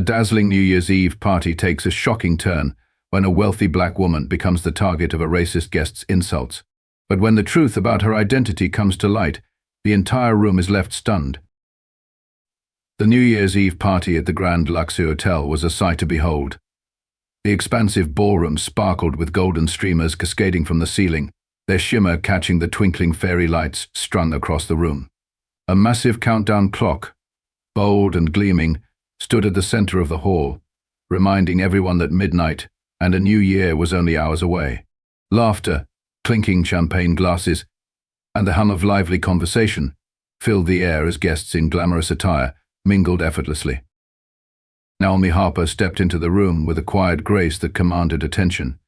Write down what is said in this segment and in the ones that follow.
A dazzling New Year's Eve party takes a shocking turn when a wealthy black woman becomes the target of a racist guest's insults. But when the truth about her identity comes to light, the entire room is left stunned. The New Year's Eve party at the Grand Luxury Hotel was a sight to behold. The expansive ballroom sparkled with golden streamers cascading from the ceiling, their shimmer catching the twinkling fairy lights strung across the room. A massive countdown clock, bold and gleaming, stood at the center of the hall, reminding everyone that midnight and a new year was only hours away. Laughter, clinking champagne glasses, and the hum of lively conversation filled the air as guests in glamorous attire mingled effortlessly. Naomi Harper stepped into the room with a quiet grace that commanded attention.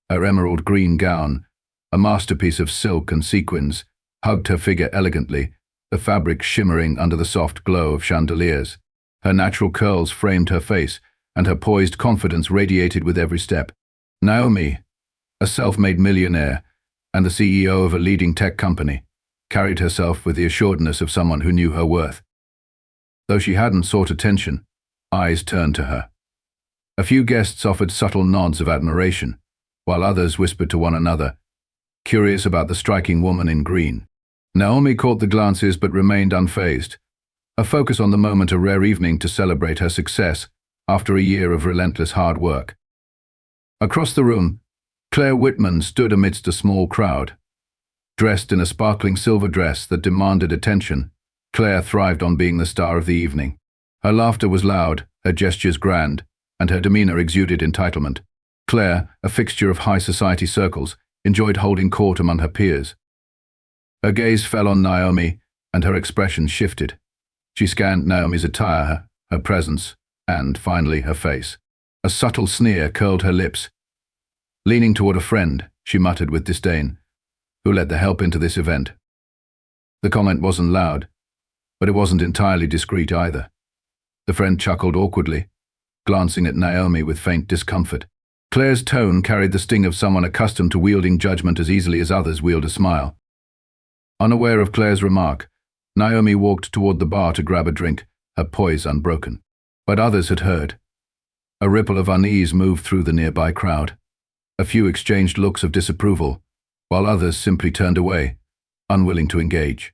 Her emerald green gown, a masterpiece of silk and sequins, hugged her figure elegantly, the fabric shimmering under the soft glow of chandeliers. Her natural curls framed her face, and her poised confidence radiated with every step. Naomi, a self-made millionaire and the CEO of a leading tech company, carried herself with the assuredness of someone who knew her worth. Though she hadn't sought attention, eyes turned to her. A few guests offered subtle nods of admiration, while others whispered to one another, curious about the striking woman in green. Naomi caught the glances but remained unfazed, a focus on the moment, a rare evening to celebrate her success after a year of relentless hard work. Across the room, Claire Whitman stood amidst a small crowd. Dressed in a sparkling silver dress that demanded attention, Claire thrived on being the star of the evening. Her laughter was loud, her gestures grand, and her demeanor exuded entitlement. Claire, a fixture of high society circles, enjoyed holding court among her peers. Her gaze fell on Naomi, and her expression shifted. She scanned Naomi's attire, her presence, and, finally, her face. A subtle sneer curled her lips. Leaning toward a friend, she muttered with disdain, "Who let the help into this event?" The comment wasn't loud, but it wasn't entirely discreet either. The friend chuckled awkwardly, glancing at Naomi with faint discomfort. Claire's tone carried the sting of someone accustomed to wielding judgment as easily as others wield a smile. Unaware of Claire's remark, Naomi walked toward the bar to grab a drink, her poise unbroken. But others had heard. A ripple of unease moved through the nearby crowd. A few exchanged looks of disapproval, while others simply turned away, unwilling to engage.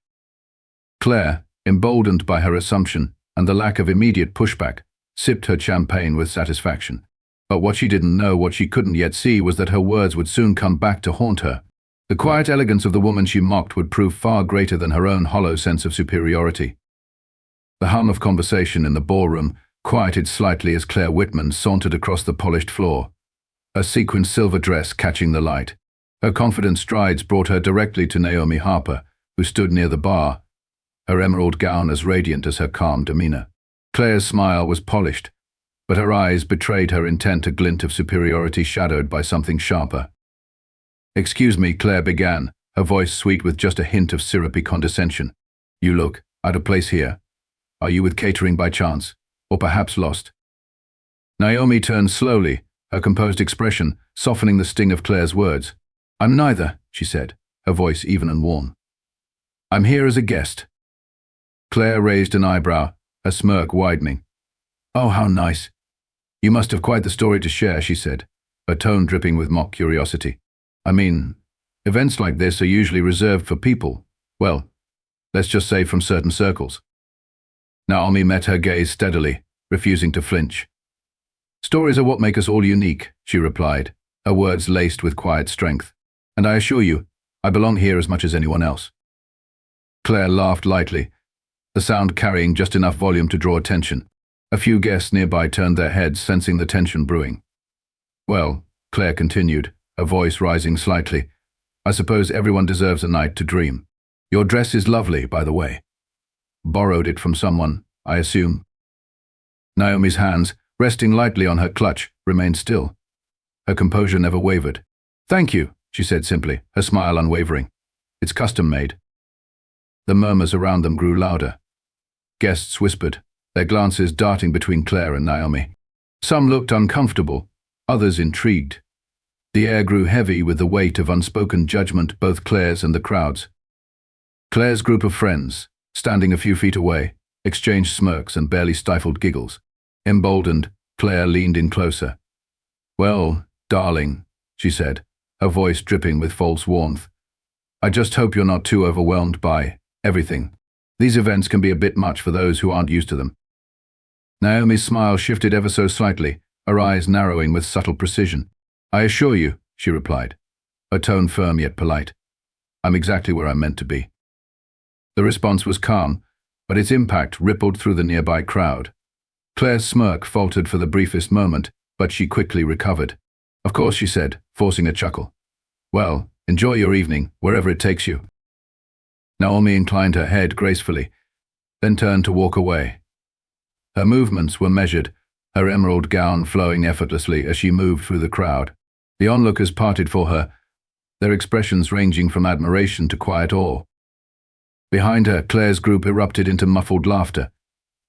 Claire, emboldened by her assumption and the lack of immediate pushback, sipped her champagne with satisfaction. But what she didn't know, what she couldn't yet see, was that her words would soon come back to haunt her. The quiet elegance of the woman she mocked would prove far greater than her own hollow sense of superiority. The hum of conversation in the ballroom quieted slightly as Claire Whitman sauntered across the polished floor, her sequined silver dress catching the light. Her confident strides brought her directly to Naomi Harper, who stood near the bar, her emerald gown as radiant as her calm demeanor. Claire's smile was polished, but her eyes betrayed her intent, a glint of superiority shadowed by something sharper. "Excuse me," Claire began, her voice sweet with just a hint of syrupy condescension. "You look out of place here. Are you with catering by chance, or perhaps lost?" Naomi turned slowly, her composed expression softening the sting of Claire's words. "I'm neither," she said, her voice even and warm. "I'm here as a guest." Claire raised an eyebrow, her smirk widening. "Oh, how nice. You must have quite the story to share," she said, her tone dripping with mock curiosity. "I mean, events like this are usually reserved for people, well, let's just say from certain circles." Naomi met her gaze steadily, refusing to flinch. "Stories are what make us all unique," she replied, her words laced with quiet strength. "And I assure you, I belong here as much as anyone else." Claire laughed lightly, the sound carrying just enough volume to draw attention. A few guests nearby turned their heads, sensing the tension brewing. "Well," Claire continued, her voice rising slightly, "I suppose everyone deserves a night to dream. Your dress is lovely, by the way. Borrowed it from someone, I assume." Naomi's hands, resting lightly on her clutch, remained still. Her composure never wavered. "Thank you," she said simply, her smile unwavering. "It's custom-made." The murmurs around them grew louder. Guests whispered, their glances darting between Claire and Naomi. Some looked uncomfortable, others intrigued. The air grew heavy with the weight of unspoken judgment, both Claire's and the crowd's. Claire's group of friends, standing a few feet away, exchanged smirks and barely stifled giggles. Emboldened, Claire leaned in closer. "Well, darling," she said, her voice dripping with false warmth, "I just hope you're not too overwhelmed by everything. These events can be a bit much for those who aren't used to them." Naomi's smile shifted ever so slightly, her eyes narrowing with subtle precision. "I assure you," she replied, her tone firm yet polite, "I'm exactly where I'm meant to be." The response was calm, but its impact rippled through the nearby crowd. Claire's smirk faltered for the briefest moment, but she quickly recovered. "Of course," she said, forcing a chuckle. "Well, enjoy your evening, wherever it takes you." Naomi inclined her head gracefully, then turned to walk away. Her movements were measured, her emerald gown flowing effortlessly as she moved through the crowd. The onlookers parted for her, their expressions ranging from admiration to quiet awe. Behind her, Claire's group erupted into muffled laughter.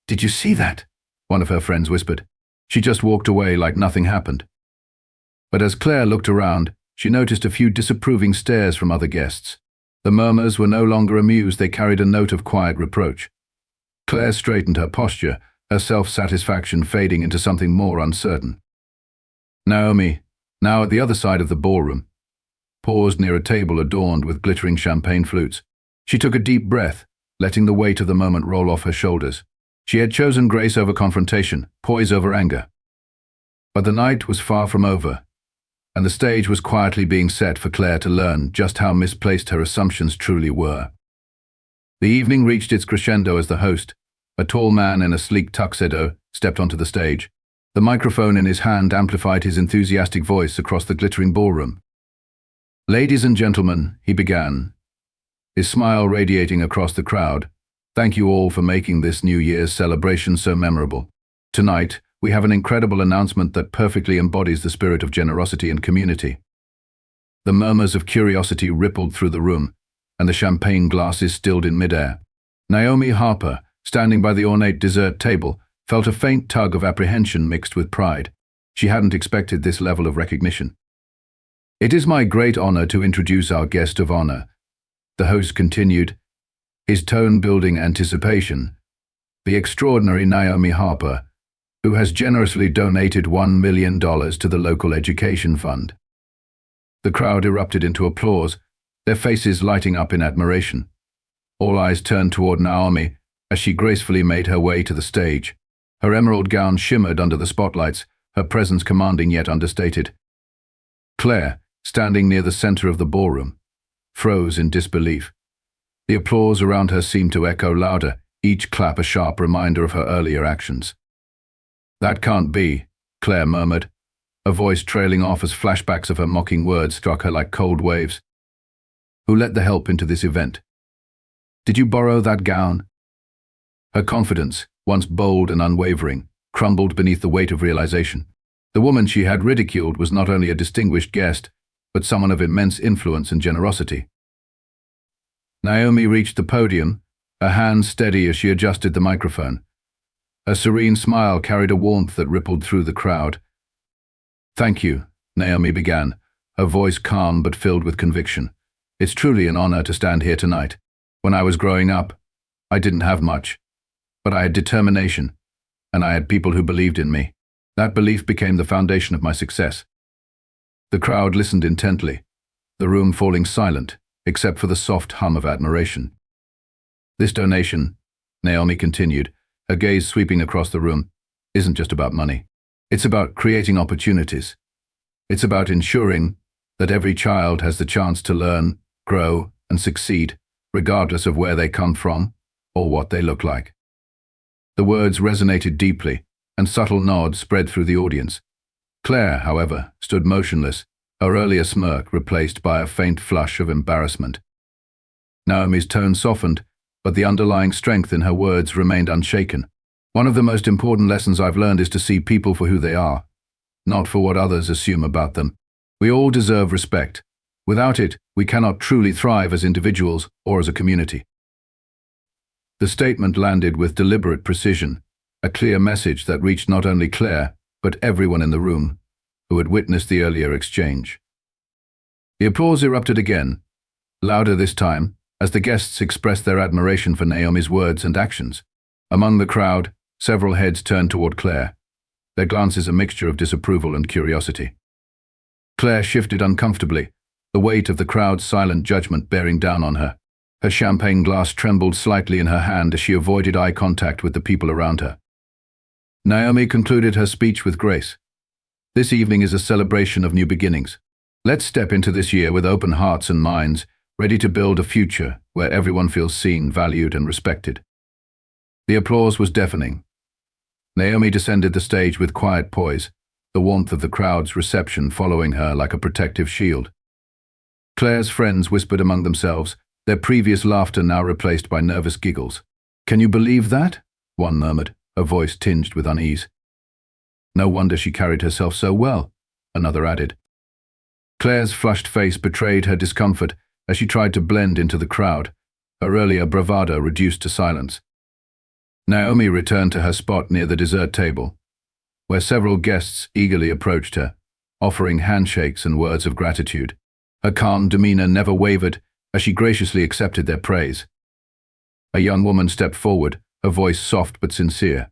"Did you see that?" one of her friends whispered. She just walked away like nothing happened. But as Claire looked around, she noticed a few disapproving stares from other guests. The murmurs were no longer amused, they carried a note of quiet reproach. Claire straightened her posture, her self-satisfaction fading into something more uncertain. Naomi, now at the other side of the ballroom, paused near a table adorned with glittering champagne flutes. She took a deep breath, letting the weight of the moment roll off her shoulders. She had chosen grace over confrontation, poise over anger. But the night was far from over, and the stage was quietly being set for Claire to learn just how misplaced her assumptions truly were. The evening reached its crescendo as the host, a tall man in a sleek tuxedo, stepped onto the stage. The microphone in his hand amplified his enthusiastic voice across the glittering ballroom. "Ladies and gentlemen," he began, his smile radiating across the crowd, "thank you all for making this New Year's celebration so memorable. Tonight, we have an incredible announcement that perfectly embodies the spirit of generosity and community." The murmurs of curiosity rippled through the room, and the champagne glasses stilled in midair. Naomi Harper, standing by the ornate dessert table, felt a faint tug of apprehension mixed with pride. She hadn't expected this level of recognition. "It is my great honor to introduce our guest of honor," the host continued, his tone building anticipation, "the extraordinary Naomi Harper, who has generously donated $1 million to the local education fund." The crowd erupted into applause, their faces lighting up in admiration. All eyes turned toward Naomi as she gracefully made her way to the stage. Her emerald gown shimmered under the spotlights, her presence commanding yet understated. Claire, standing near the center of the ballroom, froze in disbelief. The applause around her seemed to echo louder, each clap a sharp reminder of her earlier actions. "That can't be," Claire murmured, her voice trailing off as flashbacks of her mocking words struck her like cold waves. "Who let the help into this event? Did you borrow that gown?" Her confidence, once bold and unwavering, crumbled beneath the weight of realization. The woman she had ridiculed was not only a distinguished guest, but someone of immense influence and generosity. Naomi reached the podium, her hands steady as she adjusted the microphone. Her serene smile carried a warmth that rippled through the crowd. "Thank you," Naomi began, her voice calm but filled with conviction. "It's truly an honor to stand here tonight. When I was growing up, I didn't have much, but I had determination, and I had people who believed in me. That belief became the foundation of my success." The crowd listened intently, the room falling silent, except for the soft hum of admiration. "This donation," Naomi continued, her gaze sweeping across the room, "isn't just about money. It's about creating opportunities. It's about ensuring that every child has the chance to learn, grow, and succeed, regardless of where they come from or what they look like." The words resonated deeply, and subtle nods spread through the audience. Claire, however, stood motionless, her earlier smirk replaced by a faint flush of embarrassment. Naomi's tone softened, but the underlying strength in her words remained unshaken. "One of the most important lessons I've learned is to see people for who they are, not for what others assume about them. We all deserve respect. Without it, we cannot truly thrive as individuals or as a community." The statement landed with deliberate precision, a clear message that reached not only Claire, but everyone in the room who had witnessed the earlier exchange. The applause erupted again, louder this time, as the guests expressed their admiration for Naomi's words and actions. Among the crowd, several heads turned toward Claire, their glances a mixture of disapproval and curiosity. Claire shifted uncomfortably, the weight of the crowd's silent judgment bearing down on her. Her champagne glass trembled slightly in her hand as she avoided eye contact with the people around her. Naomi concluded her speech with grace. This evening is a celebration of new beginnings. Let's step into this year with open hearts and minds, ready to build a future where everyone feels seen, valued, and respected. The applause was deafening. Naomi descended the stage with quiet poise, the warmth of the crowd's reception following her like a protective shield. Claire's friends whispered among themselves, their previous laughter now replaced by nervous giggles. "Can you believe that?" one murmured, her voice tinged with unease. "No wonder she carried herself so well," another added. Claire's flushed face betrayed her discomfort as she tried to blend into the crowd, her earlier bravado reduced to silence. Naomi returned to her spot near the dessert table, where several guests eagerly approached her, offering handshakes and words of gratitude. Her calm demeanor never wavered as she graciously accepted their praise. A young woman stepped forward, her voice soft but sincere.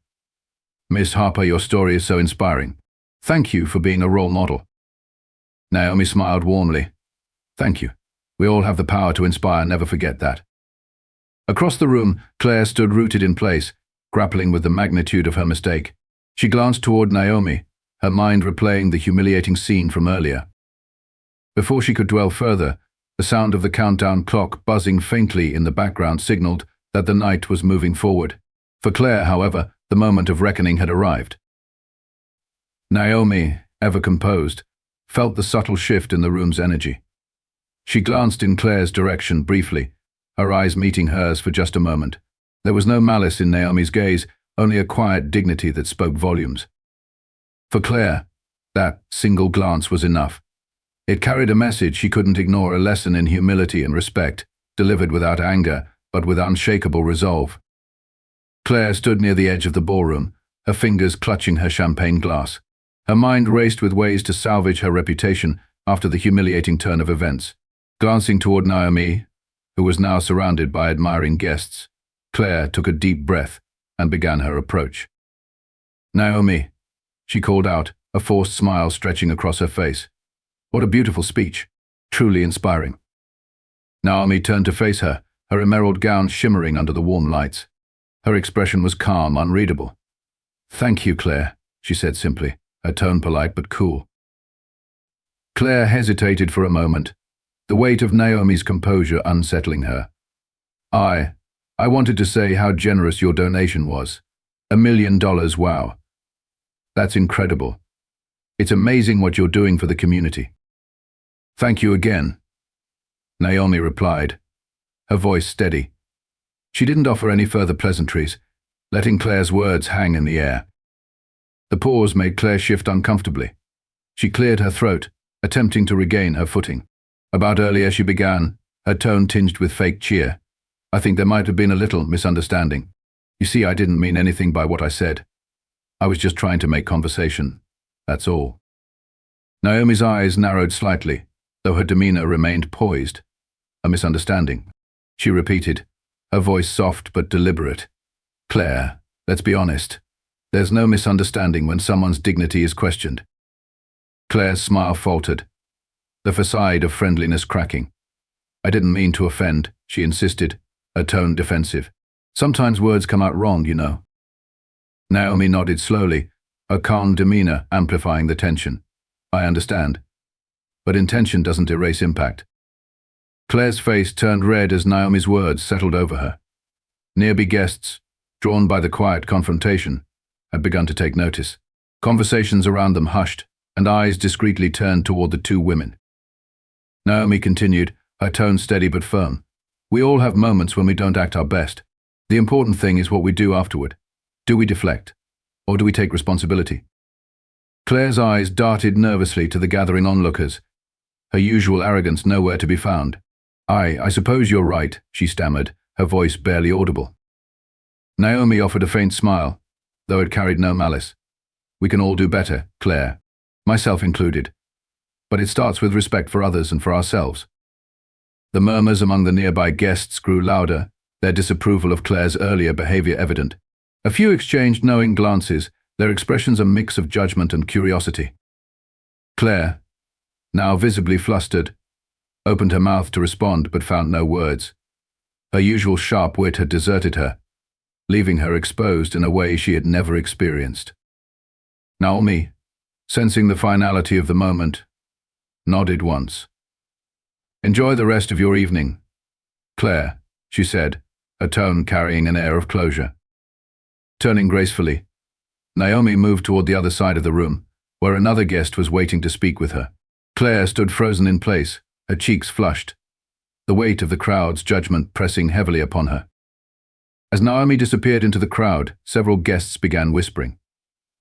"Miss Harper, your story is so inspiring. Thank you for being a role model." Naomi smiled warmly. "Thank you. We all have the power to inspire, never forget that." Across the room, Claire stood rooted in place, grappling with the magnitude of her mistake. She glanced toward Naomi, her mind replaying the humiliating scene from earlier. Before she could dwell further, the sound of the countdown clock buzzing faintly in the background signaled that the night was moving forward. For Claire, however, the moment of reckoning had arrived. Naomi, ever composed, felt the subtle shift in the room's energy. She glanced in Claire's direction briefly, her eyes meeting hers for just a moment. There was no malice in Naomi's gaze, only a quiet dignity that spoke volumes. For Claire, that single glance was enough. It carried a message she couldn't ignore, a lesson in humility and respect, delivered without anger, but with unshakable resolve. Claire stood near the edge of the ballroom, her fingers clutching her champagne glass. Her mind raced with ways to salvage her reputation after the humiliating turn of events. Glancing toward Naomi, who was now surrounded by admiring guests, Claire took a deep breath and began her approach. "Naomi," she called out, a forced smile stretching across her face. "What a beautiful speech. Truly inspiring." Naomi turned to face her, her emerald gown shimmering under the warm lights. Her expression was calm, unreadable. "Thank you, Claire," she said simply, her tone polite but cool. Claire hesitated for a moment, the weight of Naomi's composure unsettling her. I wanted to say how generous your donation was. $1 million, wow. That's incredible. It's amazing what you're doing for the community." "Thank you again," Naomi replied, her voice steady. She didn't offer any further pleasantries, letting Claire's words hang in the air. The pause made Claire shift uncomfortably. She cleared her throat, attempting to regain her footing. About earlier she began, her tone tinged with fake cheer. "I think there might have been a little misunderstanding. You see, I didn't mean anything by what I said. I was just trying to make conversation. That's all." Naomi's eyes narrowed slightly, though her demeanor remained poised. "A misunderstanding," she repeated, her voice soft but deliberate. "Claire, let's be honest. There's no misunderstanding when someone's dignity is questioned." Claire's smile faltered, the facade of friendliness cracking. "I didn't mean to offend," she insisted, her tone defensive. "Sometimes words come out wrong, you know." Naomi nodded slowly, her calm demeanor amplifying the tension. "I understand. But intention doesn't erase impact." Claire's face turned red as Naomi's words settled over her. Nearby guests, drawn by the quiet confrontation, had begun to take notice. Conversations around them hushed, and eyes discreetly turned toward the two women. Naomi continued, her tone steady but firm. "We all have moments when we don't act our best. The important thing is what we do afterward. Do we deflect? Or do we take responsibility?" Claire's eyes darted nervously to the gathering onlookers, her usual arrogance nowhere to be found. I suppose you're right," she stammered, her voice barely audible. Naomi offered a faint smile, though it carried no malice. "We can all do better, Claire, myself included. But it starts with respect for others and for ourselves." The murmurs among the nearby guests grew louder, their disapproval of Claire's earlier behavior evident. A few exchanged knowing glances, their expressions a mix of judgment and curiosity. Claire, now visibly flustered, opened her mouth to respond but found no words. Her usual sharp wit had deserted her, leaving her exposed in a way she had never experienced. Naomi, sensing the finality of the moment, nodded once. "Enjoy the rest of your evening, Claire," she said, her tone carrying an air of closure. Turning gracefully, Naomi moved toward the other side of the room, where another guest was waiting to speak with her. Claire stood frozen in place, her cheeks flushed, the weight of the crowd's judgment pressing heavily upon her. As Naomi disappeared into the crowd, several guests began whispering.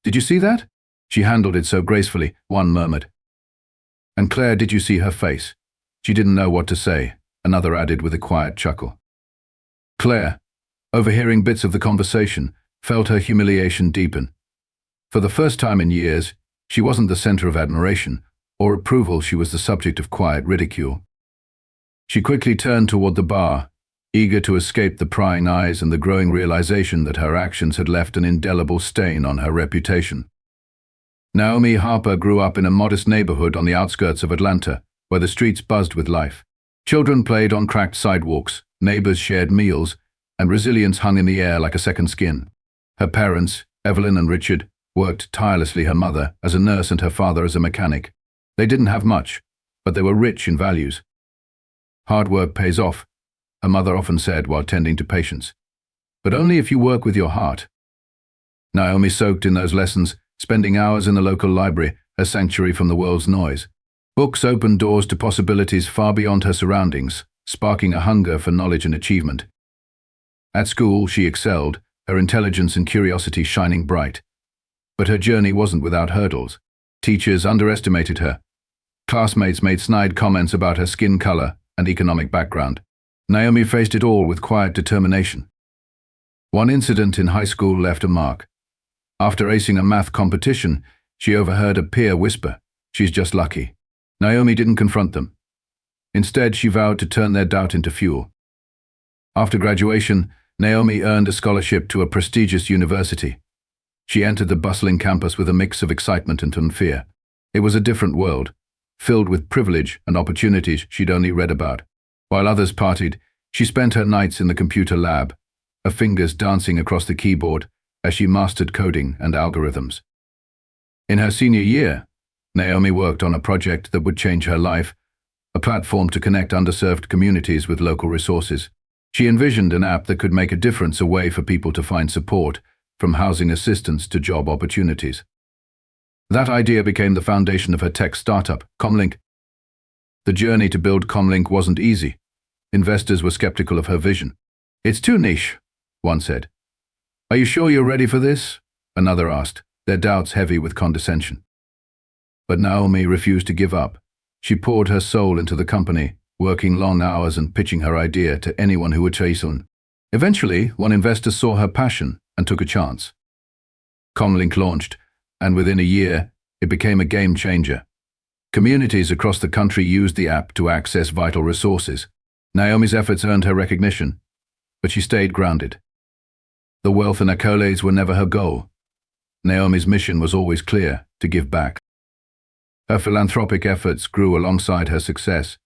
"Did you see that? She handled it so gracefully," one murmured. "And Claire, did you see her face? She didn't know what to say," another added with a quiet chuckle. Claire, overhearing bits of the conversation, felt her humiliation deepen. For the first time in years, she wasn't the center of admiration or approval, she was the subject of quiet ridicule. She quickly turned toward the bar, eager to escape the prying eyes and the growing realization that her actions had left an indelible stain on her reputation. Naomi Harper grew up in a modest neighborhood on the outskirts of Atlanta, where the streets buzzed with life. Children played on cracked sidewalks, neighbors shared meals, and resilience hung in the air like a second skin. Her parents, Evelyn and Richard, worked tirelessly, her mother as a nurse and her father as a mechanic. They didn't have much, but they were rich in values. "Hard work pays off," her mother often said while tending to patients. "But only if you work with your heart." Naomi soaked in those lessons, spending hours in the local library, her sanctuary from the world's noise. Books opened doors to possibilities far beyond her surroundings, sparking a hunger for knowledge and achievement. At school, she excelled, her intelligence and curiosity shining bright. But her journey wasn't without hurdles. Teachers underestimated her. Classmates made snide comments about her skin color and economic background. Naomi faced it all with quiet determination. One incident in high school left a mark. After acing a math competition, she overheard a peer whisper, "She's just lucky." Naomi didn't confront them. Instead, she vowed to turn their doubt into fuel. After graduation, Naomi earned a scholarship to a prestigious university. She entered the bustling campus with a mix of excitement and fear. It was a different world, filled with privilege and opportunities she'd only read about. While others partied, she spent her nights in the computer lab, her fingers dancing across the keyboard as she mastered coding and algorithms. In her senior year, Naomi worked on a project that would change her life, a platform to connect underserved communities with local resources. She envisioned an app that could make a difference, a way for people to find support, from housing assistance to job opportunities. That idea became the foundation of her tech startup, Comlink. The journey to build Comlink wasn't easy. Investors were skeptical of her vision. "It's too niche," one said. "Are you sure you're ready for this?" another asked, their doubts heavy with condescension. But Naomi refused to give up. She poured her soul into the company, working long hours and pitching her idea to anyone who would chase on. Eventually, one investor saw her passion and took a chance. Comlink launched, and within a year, it became a game changer. Communities across the country used the app to access vital resources. Naomi's efforts earned her recognition, but she stayed grounded. The wealth and accolades were never her goal. Naomi's mission was always clear: to give back. Her philanthropic efforts grew alongside her success.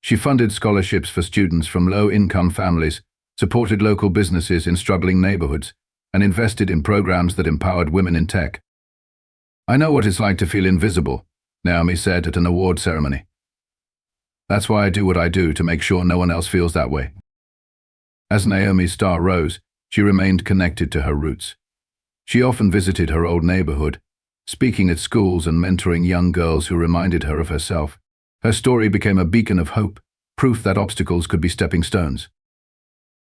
She funded scholarships for students from low-income families, supported local businesses in struggling neighborhoods, and invested in programs that empowered women in tech. "I know what it's like to feel invisible," Naomi said at an award ceremony. "That's why I do what I do, to make sure no one else feels that way." As Naomi's star rose, she remained connected to her roots. She often visited her old neighborhood, speaking at schools and mentoring young girls who reminded her of herself. Her story became a beacon of hope, proof that obstacles could be stepping stones.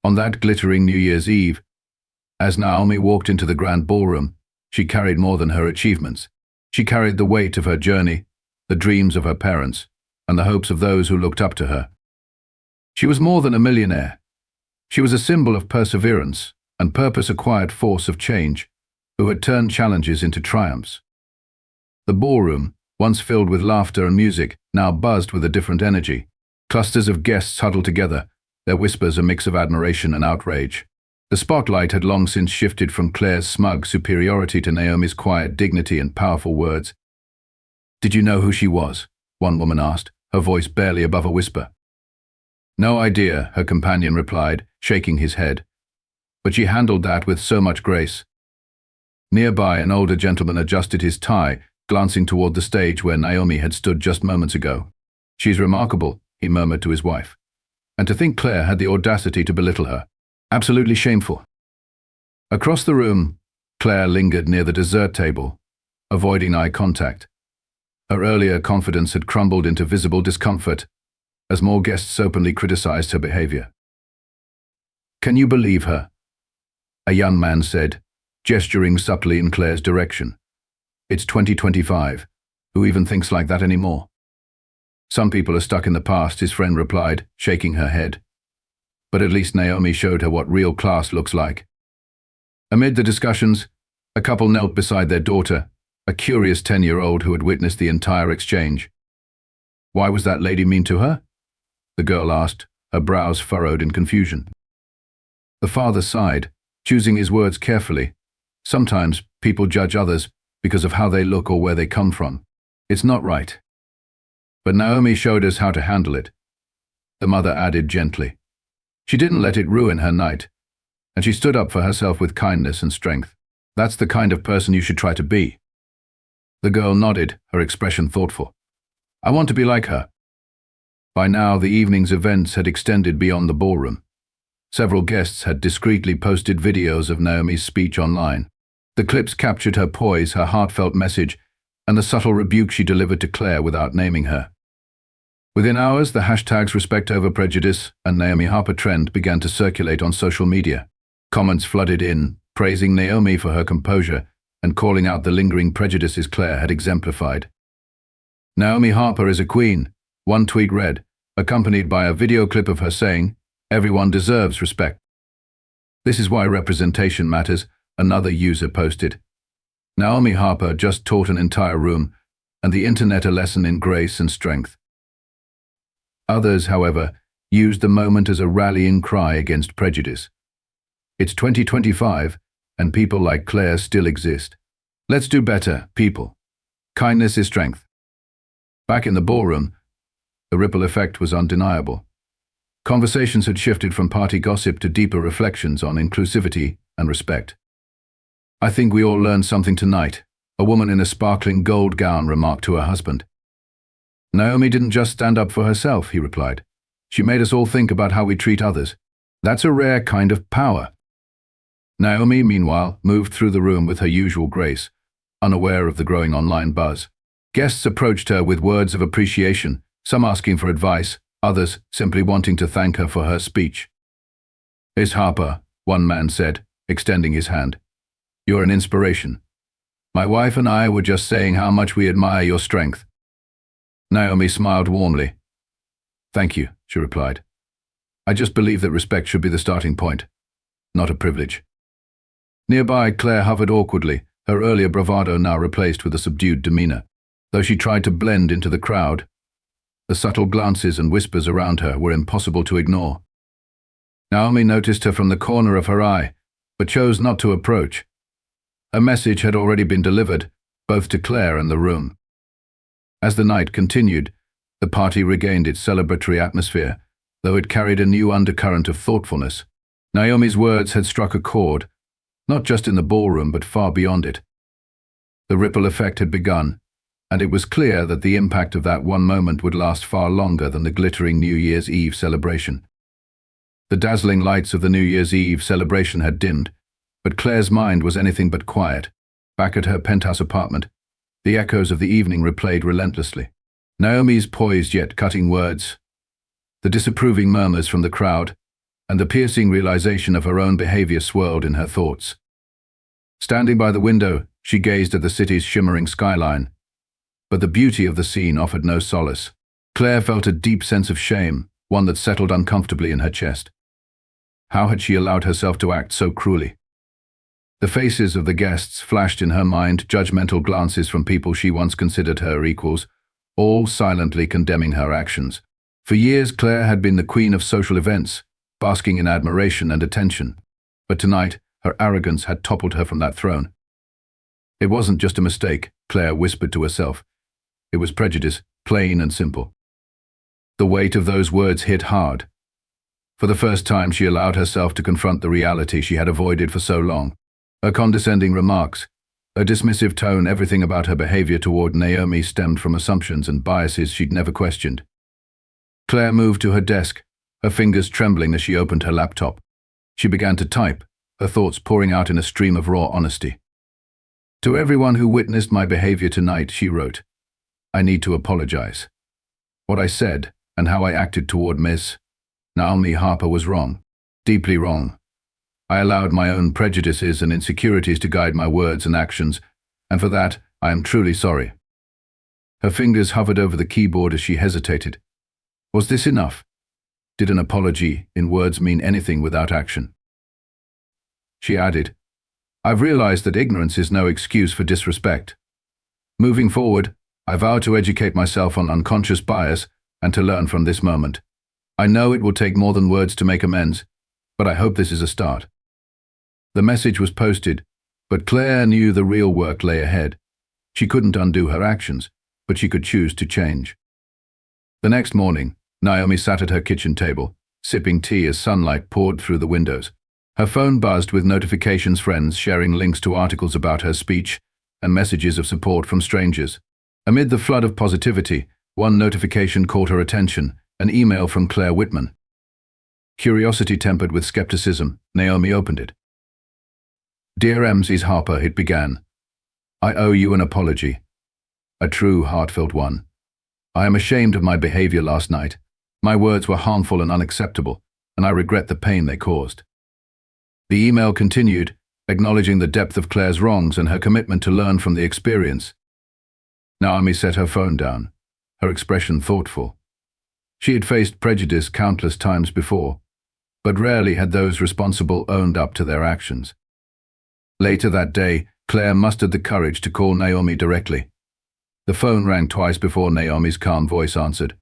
On that glittering New Year's Eve, as Naomi walked into the grand ballroom, she carried more than her achievements. She carried the weight of her journey, the dreams of her parents, and the hopes of those who looked up to her. She was more than a millionaire. She was a symbol of perseverance and purpose, a quiet force of change who had turned challenges into triumphs. The ballroom, once filled with laughter and music, now buzzed with a different energy. Clusters of guests huddled together, their whispers a mix of admiration and outrage. The spotlight had long since shifted from Claire's smug superiority to Naomi's quiet dignity and powerful words. "Did you know who she was?" one woman asked, her voice barely above a whisper. "No idea," her companion replied, shaking his head. "But she handled that with so much grace." Nearby, an older gentleman adjusted his tie, glancing toward the stage where Naomi had stood just moments ago. "She's remarkable," he murmured to his wife. "And to think Claire had the audacity to belittle her. Absolutely shameful." Across the room, Claire lingered near the dessert table, avoiding eye contact. Her earlier confidence had crumbled into visible discomfort as more guests openly criticized her behavior. "Can you believe her?" a young man said, gesturing subtly in Claire's direction. "It's 2025. Who even thinks like that anymore?" "Some people are stuck in the past," his friend replied, shaking her head. "But at least Naomi showed her what real class looks like." Amid the discussions, a couple knelt beside their daughter, a curious 10-year-old who had witnessed the entire exchange. "Why was that lady mean to her?" the girl asked, her brows furrowed in confusion. The father sighed, choosing his words carefully. "Sometimes people judge others because of how they look or where they come from. It's not right. But Naomi showed us how to handle it," the mother added gently. "She didn't let it ruin her night, and she stood up for herself with kindness and strength. That's the kind of person you should try to be." The girl nodded, her expression thoughtful. "I want to be like her." By now, the evening's events had extended beyond the ballroom. Several guests had discreetly posted videos of Naomi's speech online. The clips captured her poise, her heartfelt message, and the subtle rebuke she delivered to Claire without naming her. Within hours, the hashtags Respect Over Prejudice and Naomi Harper trend began to circulate on social media. Comments flooded in, praising Naomi for her composure and calling out the lingering prejudices Claire had exemplified. "Naomi Harper is a queen," one tweet read, accompanied by a video clip of her saying, "Everyone deserves respect." "This is why representation matters," another user posted. "Naomi Harper just taught an entire room and the internet a lesson in grace and strength." Others, however, used the moment as a rallying cry against prejudice. "It's 2025, and people like Claire still exist. Let's do better, people. Kindness is strength." Back in the ballroom, the ripple effect was undeniable. Conversations had shifted from party gossip to deeper reflections on inclusivity and respect. "I think we all learned something tonight," a woman in a sparkling gold gown remarked to her husband. "Naomi didn't just stand up for herself," he replied. "She made us all think about how we treat others. That's a rare kind of power." Naomi, meanwhile, moved through the room with her usual grace, unaware of the growing online buzz. Guests approached her with words of appreciation, some asking for advice, others simply wanting to thank her for her speech. "Miss Harper," one man said, extending his hand. "You're an inspiration. My wife and I were just saying how much we admire your strength." Naomi smiled warmly. "Thank you," she replied. "I just believe that respect should be the starting point, not a privilege." Nearby, Claire hovered awkwardly, her earlier bravado now replaced with a subdued demeanor. Though she tried to blend into the crowd, the subtle glances and whispers around her were impossible to ignore. Naomi noticed her from the corner of her eye, but chose not to approach. Her message had already been delivered, both to Claire and the room. As the night continued, the party regained its celebratory atmosphere, though it carried a new undercurrent of thoughtfulness. Naomi's words had struck a chord, not just in the ballroom but far beyond it. The ripple effect had begun, and it was clear that the impact of that one moment would last far longer than the glittering New Year's Eve celebration. The dazzling lights of the New Year's Eve celebration had dimmed, but Claire's mind was anything but quiet. Back at her penthouse apartment, the echoes of the evening replayed relentlessly. Naomi's poised yet cutting words, the disapproving murmurs from the crowd, and the piercing realization of her own behavior swirled in her thoughts. Standing by the window, she gazed at the city's shimmering skyline, but the beauty of the scene offered no solace. Claire felt a deep sense of shame, one that settled uncomfortably in her chest. How had she allowed herself to act so cruelly? The faces of the guests flashed in her mind, judgmental glances from people she once considered her equals, all silently condemning her actions. For years, Claire had been the queen of social events, basking in admiration and attention. but tonight her arrogance had toppled her from that throne. It wasn't just a mistake, Claire whispered to herself. It was prejudice, plain and simple. The weight of those words hit hard. For the first time, she allowed herself to confront the reality she had avoided for so long. Her condescending remarks, her dismissive tone, everything about her behavior toward Naomi stemmed from assumptions and biases she'd never questioned. Claire moved to her desk, her fingers trembling as she opened her laptop. She began to type, her thoughts pouring out in a stream of raw honesty. To everyone who witnessed my behavior tonight, she wrote, I need to apologize. What I said and how I acted toward Miss Naomi Harper was wrong, deeply wrong. I allowed my own prejudices and insecurities to guide my words and actions, and for that, I am truly sorry. Her fingers hovered over the keyboard as she hesitated. Was this enough? Did an apology in words mean anything without action? She added, I've realized that ignorance is no excuse for disrespect. Moving forward, I vow to educate myself on unconscious bias and to learn from this moment. I know it will take more than words to make amends, but I hope this is a start. The message was posted, but Claire knew the real work lay ahead. She couldn't undo her actions, but she could choose to change. The next morning, Naomi sat at her kitchen table, sipping tea as sunlight poured through the windows. Her phone buzzed with notifications, friends sharing links to articles about her speech and messages of support from strangers. Amid the flood of positivity, one notification caught her attention, an email from Claire Whitman. Curiosity tempered with skepticism, Naomi opened it. Dear Mrs. Harper, it began. I owe you an apology. A true, heartfelt one. I am ashamed of my behavior last night. My words were harmful and unacceptable, and I regret the pain they caused. The email continued, acknowledging the depth of Claire's wrongs and her commitment to learn from the experience. Naomi set her phone down, her expression thoughtful. She had faced prejudice countless times before, but rarely had those responsible owned up to their actions. Later that day, Claire mustered the courage to call Naomi directly. The phone rang twice before Naomi's calm voice answered.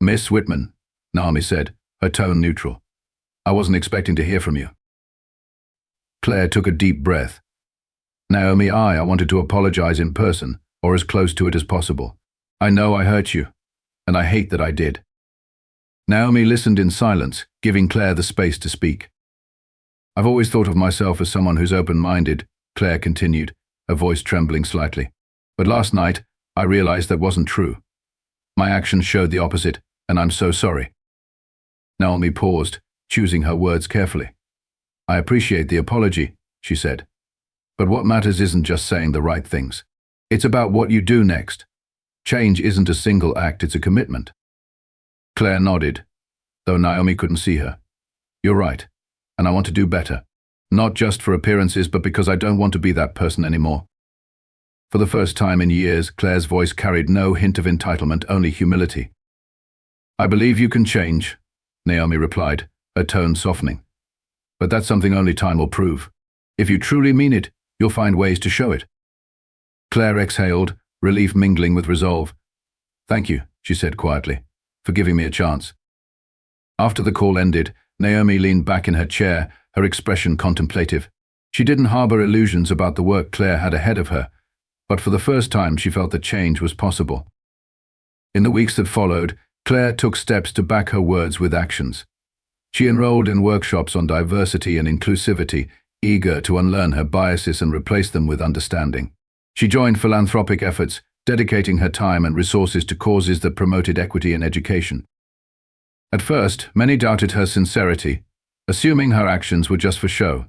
Miss Whitman, Naomi said, her tone neutral. I wasn't expecting to hear from you. Claire took a deep breath. Naomi, I wanted to apologize in person, or as close to it as possible. I know I hurt you, and I hate that I did. Naomi listened in silence, giving Claire the space to speak. I've always thought of myself as someone who's open-minded, Claire continued, her voice trembling slightly. But last night, I realized that wasn't true. My actions showed the opposite, and I'm so sorry. Naomi paused, choosing her words carefully. I appreciate the apology, she said. But what matters isn't just saying the right things. It's about what you do next. Change isn't a single act, it's a commitment. Claire nodded, though Naomi couldn't see her. You're right, and I want to do better. Not just for appearances, but because I don't want to be that person anymore. For the first time in years, Claire's voice carried no hint of entitlement, only humility. I believe you can change, Naomi replied, her tone softening. But that's something only time will prove. If you truly mean it, you'll find ways to show it. Claire exhaled, relief mingling with resolve. Thank you, she said quietly, for giving me a chance. After the call ended, Naomi leaned back in her chair, her expression contemplative. She didn't harbor illusions about the work Claire had ahead of her, but for the first time she felt that change was possible. In the weeks that followed, Claire took steps to back her words with actions. She enrolled in workshops on diversity and inclusivity, eager to unlearn her biases and replace them with understanding. She joined philanthropic efforts, dedicating her time and resources to causes that promoted equity in education. At first, many doubted her sincerity, assuming her actions were just for show.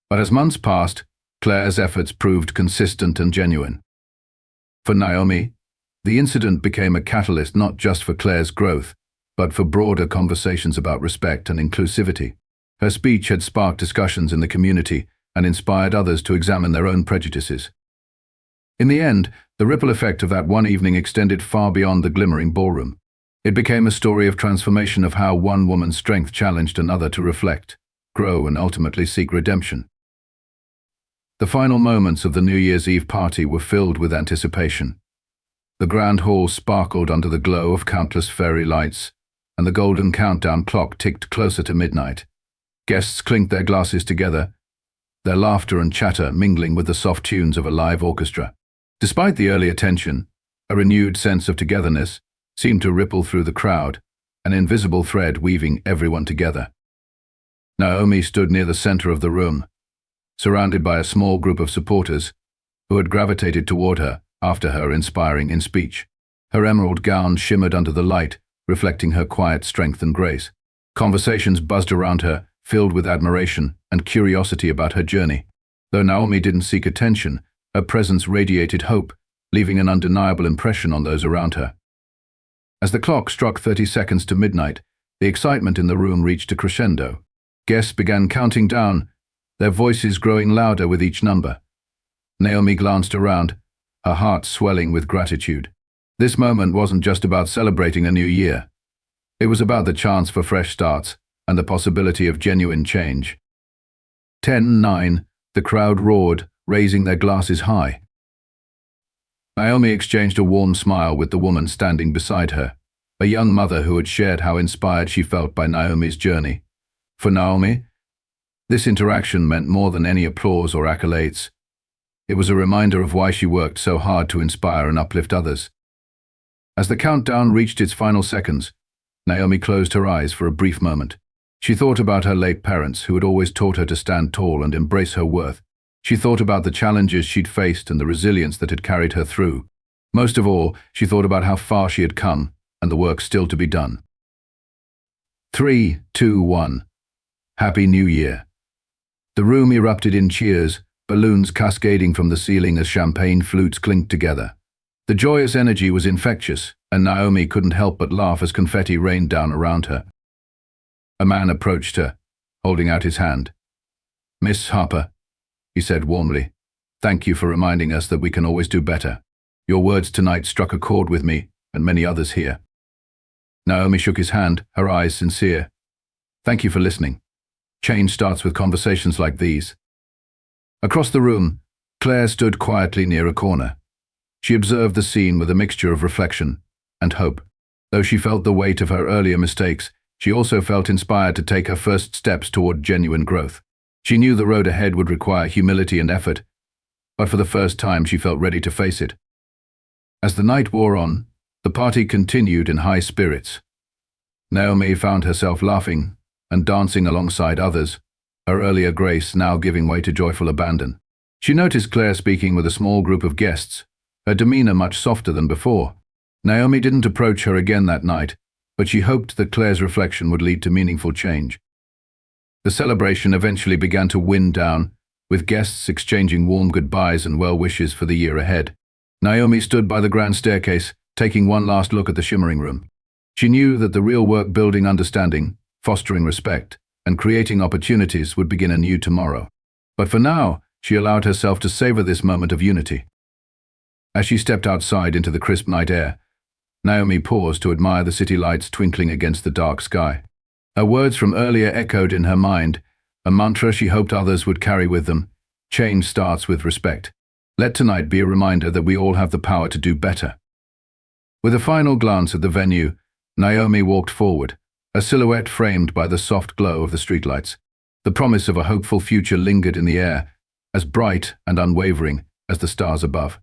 But as months passed, Claire's efforts proved consistent and genuine. For Naomi, the incident became a catalyst not just for Claire's growth, but for broader conversations about respect and inclusivity. Her speech had sparked discussions in the community and inspired others to examine their own prejudices. In the end, the ripple effect of that one evening extended far beyond the glimmering ballroom. It became a story of transformation, of how one woman's strength challenged another to reflect, grow, and ultimately seek redemption. The final moments of the New Year's Eve party were filled with anticipation. The grand hall sparkled under the glow of countless fairy lights, and the golden countdown clock ticked closer to midnight. Guests clinked their glasses together, their laughter and chatter mingling with the soft tunes of a live orchestra. Despite the earlier tension, a renewed sense of togetherness seemed to ripple through the crowd, an invisible thread weaving everyone together. Naomi stood near the center of the room, surrounded by a small group of supporters who had gravitated toward her after her inspiring speech. Her emerald gown shimmered under the light, reflecting her quiet strength and grace. Conversations buzzed around her, filled with admiration and curiosity about her journey. Though Naomi didn't seek attention, her presence radiated hope, leaving an undeniable impression on those around her. As the clock struck 30 seconds to midnight, the excitement in the room reached a crescendo. Guests began counting down, their voices growing louder with each number. Naomi glanced around, her heart swelling with gratitude. This moment wasn't just about celebrating a new year. It was about the chance for fresh starts and the possibility of genuine change. 10-9, the crowd roared, raising their glasses high. Naomi exchanged a warm smile with the woman standing beside her, a young mother who had shared how inspired she felt by Naomi's journey. For Naomi, this interaction meant more than any applause or accolades. It was a reminder of why she worked so hard to inspire and uplift others. As the countdown reached its final seconds, Naomi closed her eyes for a brief moment. She thought about her late parents, who had always taught her to stand tall and embrace her worth. She thought about the challenges she'd faced and the resilience that had carried her through. Most of all, she thought about how far she had come and the work still to be done. 3, 2, 1. Happy New Year. The room erupted in cheers, balloons cascading from the ceiling as champagne flutes clinked together. The joyous energy was infectious, and Naomi couldn't help but laugh as confetti rained down around her. A man approached her, holding out his hand. "Miss Harper," he said warmly, "thank you for reminding us that we can always do better. Your words tonight struck a chord with me and many others here." Naomi shook his hand, her eyes sincere. "Thank you for listening. Change starts with conversations like these." Across the room, Claire stood quietly near a corner. She observed the scene with a mixture of reflection and hope. Though she felt the weight of her earlier mistakes, she also felt inspired to take her first steps toward genuine growth. She knew the road ahead would require humility and effort, but for the first time she felt ready to face it. As the night wore on, the party continued in high spirits. Naomi found herself laughing and dancing alongside others, her earlier grace now giving way to joyful abandon. She noticed Claire speaking with a small group of guests, her demeanor much softer than before. Naomi didn't approach her again that night, but she hoped that Claire's reflection would lead to meaningful change. The celebration eventually began to wind down, with guests exchanging warm goodbyes and well wishes for the year ahead. Naomi stood by the grand staircase, taking one last look at the shimmering room. She knew that the real work building understanding, fostering respect, and creating opportunities would begin anew tomorrow. But for now, she allowed herself to savor this moment of unity. As she stepped outside into the crisp night air, Naomi paused to admire the city lights twinkling against the dark sky. Her words from earlier echoed in her mind, a mantra she hoped others would carry with them. Change starts with respect. Let tonight be a reminder that we all have the power to do better. With a final glance at the venue, Naomi walked forward, a silhouette framed by the soft glow of the streetlights. The promise of a hopeful future lingered in the air, as bright and unwavering as the stars above.